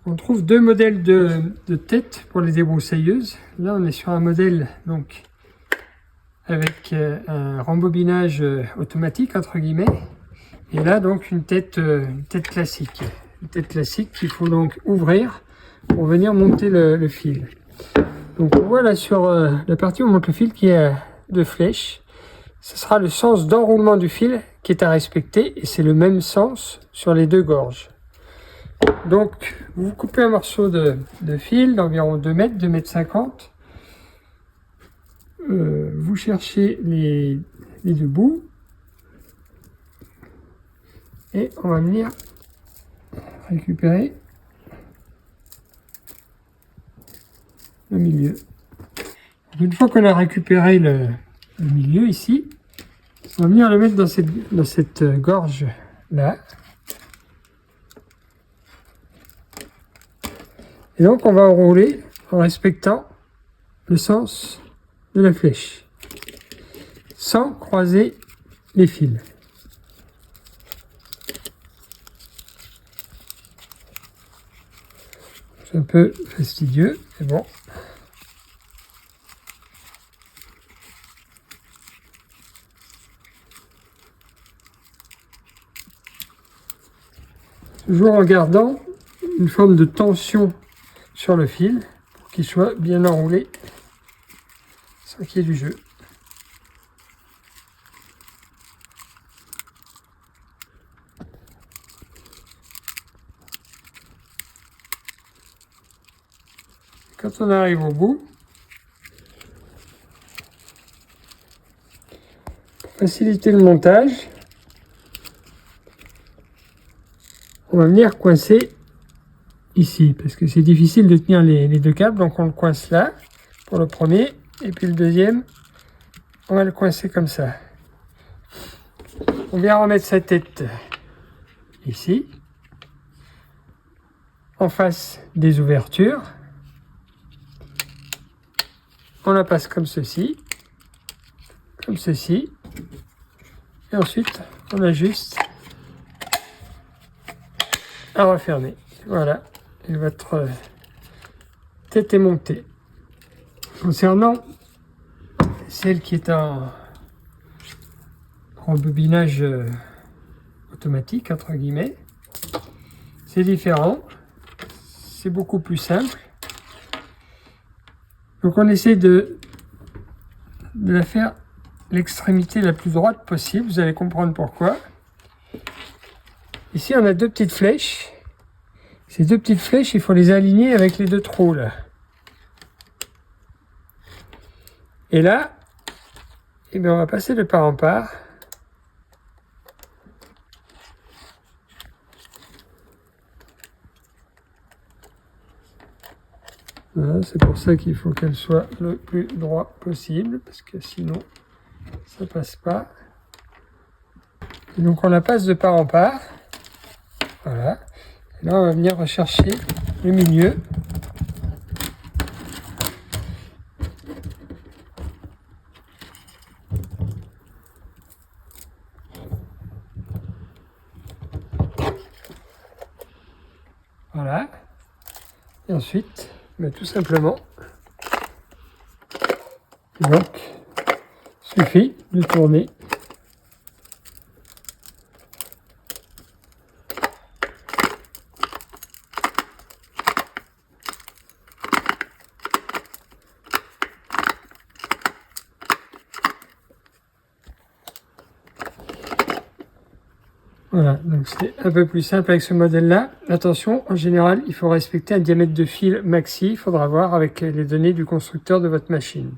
On trouve deux modèles de tête pour les débroussailleuses. Là, on est sur un modèle donc avec un rembobinage automatique entre guillemets, et là donc une tête classique. Une tête classique qu'il faut donc ouvrir pour venir monter le fil. Donc on voit là sur la partie où on monte le fil qui est deux flèches. Ce sera le sens d'enroulement du fil qui est à respecter, et c'est le même sens sur les deux gorges. Donc, vous coupez un morceau de fil d'environ 2 mètres, 2 mètres 50. Vous cherchez les deux bouts. Et on va venir récupérer le milieu. Donc, une fois qu'on a récupéré le milieu ici, on va venir le mettre dans cette gorge là. Et donc on va enrouler en respectant le sens de la flèche, sans croiser les fils. C'est un peu fastidieux, mais bon. Toujours en gardant une forme de tension sur le fil pour qu'il soit bien enroulé sans qu'il y ait du jeu. Quand on arrive au bout, pour faciliter le montage, on va venir coincer ici, parce que c'est difficile de tenir les deux câbles, donc on le coince là pour le premier, et puis le deuxième, on va le coincer comme ça. On vient remettre sa tête ici, en face des ouvertures. On la passe comme ceci, et ensuite on ajuste à refermer. Voilà. Et votre tête est montée. Concernant celle qui est en rembobinage automatique, entre guillemets, c'est différent. C'est beaucoup plus simple. Donc on essaie de la faire l'extrémité la plus droite possible. Vous allez comprendre pourquoi. Ici on a deux petites flèches. Ces deux petites flèches, il faut les aligner avec les deux trous là. Et là, eh bien, on va passer de part en part. Voilà, c'est pour ça qu'il faut qu'elle soit le plus droit possible, parce que sinon, ça passe pas. Et donc on la passe de part en part. Voilà. Et là, on va venir rechercher le milieu. Voilà. Et ensuite, tout simplement, donc, suffit de tourner. Voilà, donc c'est un peu plus simple avec ce modèle-là. Attention, en général, il faut respecter un diamètre de fil maxi. Il faudra voir avec les données du constructeur de votre machine.